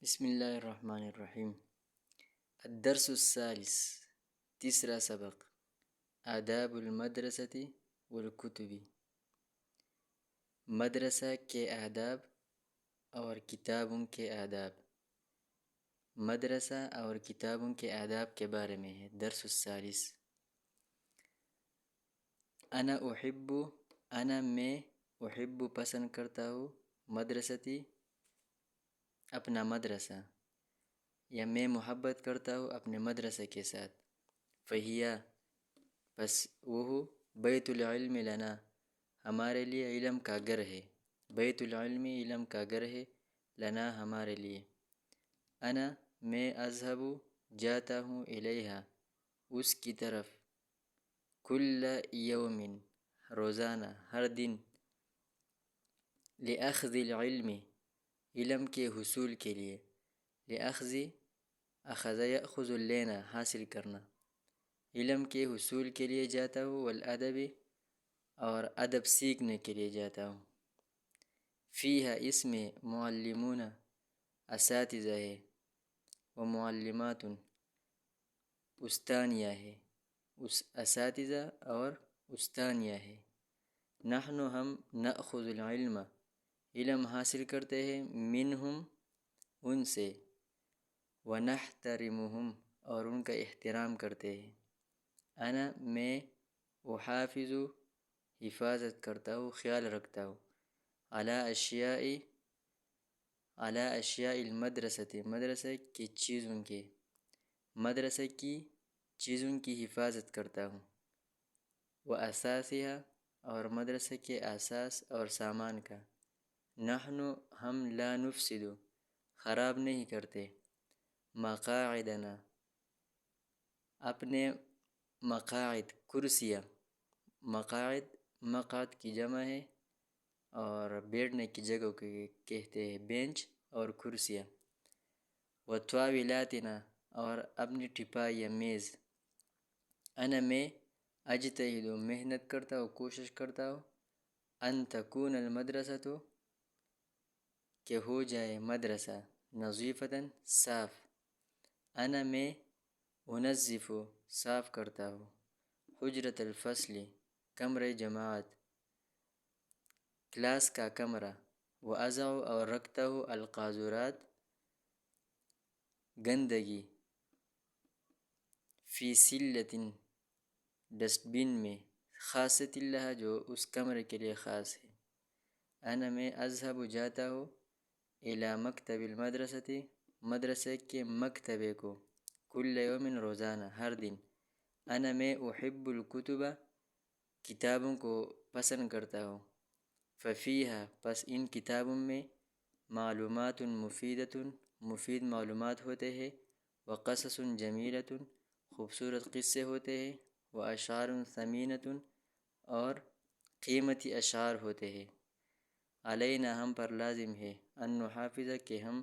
بسم اللہ الرحمن الرحیم۔ الدرس الثالث، تیسرا سبق، آداب المدرسۃ والکتب، مدرسہ کے آداب اور کتابوں کے آداب۔ مدرسہ اور کتابوں کے آداب کے بارے میں ہے درس الثالث۔ میں احب پسند کرتا ہوں، مدرستی اپنا مدرسہ، یا میں محبت کرتا ہوں اپنے مدرسے کے ساتھ۔ فہیا پس وہ بیت العلم لنا، ہمارے لیے علم کا گھر ہے۔ بیت العلم علم کا گھر ہے، لنا ہمارے لیے۔ میں اذهب جاتا ہوں الیہا اس کی طرف، کل یوم روزانہ ہر دن، لأخذ العلم علم کے حصول کے لیے، لأخذ اخذ یأخذ لینا حاصل کرنا، علم کے حصول کے لیے جاتا ہوں، والادب اور ادب سیکھنے کے لیے جاتا ہوں۔ فیہا اس میں معلمون اساتذہ ہے، و معلمات استانیہ ہے، اساتذہ اور استانیہ ہے۔ نحن ہم نأخذ العلم علم حاصل کرتے ہیں، منہم ان سے، ونحترمہم اور ان کا احترام کرتے ہیں۔ میں احافظ حفاظت کرتا ہوں، خیال رکھتا ہوں، علی اشیاء المدرسۃ مدرسہ کی چیزوں کے، مدرسہ کی چیزوں کی حفاظت کرتا ہوں، و اساسہا اور مدرسہ کے اساس اور سامان کا۔ نحن ہم لا نفسد خراب نہیں کرتے، مقاعدنا اپنے مقاعد کرسیاں، مقاعد مقعد کی جمع ہے اور بیٹھنے کی جگہ کو کہتے ہیں بینچ اور کرسیاں۔ وطاولاتنا اور اپنی ٹپائی یا میز۔ میں اجتہد محنت کرتا ہوں، کوشش کرتا ہوں، ان تکون المدرسۃ کہ ہو جائے مدرسہ، نظیفۃ صاف۔ میں انظف صاف کرتا ہوں، حجرۃ الفصل کمرہ جماعت، کلاس کا کمرہ، واضع اور رکھتا ہوں القاذورات گندگی، فی سلۃ ڈسٹ بن میں، خاصۃ لہا جو اس کمرے کے لیے خاص ہے۔ میں اذهب جاتا ہوں، الی مکتب المدرسۃ مدرسے کے مکتبے کو، کل یوم روزانہ ہر دن۔ میں احب الکتب کتابوں کو پسند کرتا ہوں، ففیہا پس ان کتابوں میں، معلومات مفیدۃ مفید معلومات ہوتے ہیں، وقصص جمیلۃ خوبصورت قصے ہوتے ہیں، واشعار ثمینۃ اور قیمتی اشعار ہوتے ہیں۔ علینا ہم پر لازم ہے، ان نحافظ کہ ہم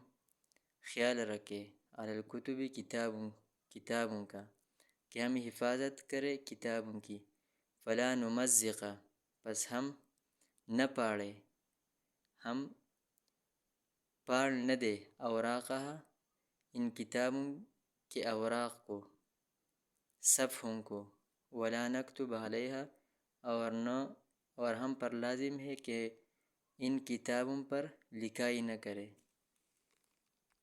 خیال رکھیں، علی الکتب کتابوں کا، کہ ہم حفاظت کریں کتابوں کی۔ فلا نمزق پس ہم نہ پاڑیں، ہم پاڑ نہ دے، اوراقہا ان کتابوں کے اوراق کو، صفحوں کو، ولا نکتب علیہا اور ہم پر لازم ہے کہ ان کتابوں پر لکھائی نہ کرے۔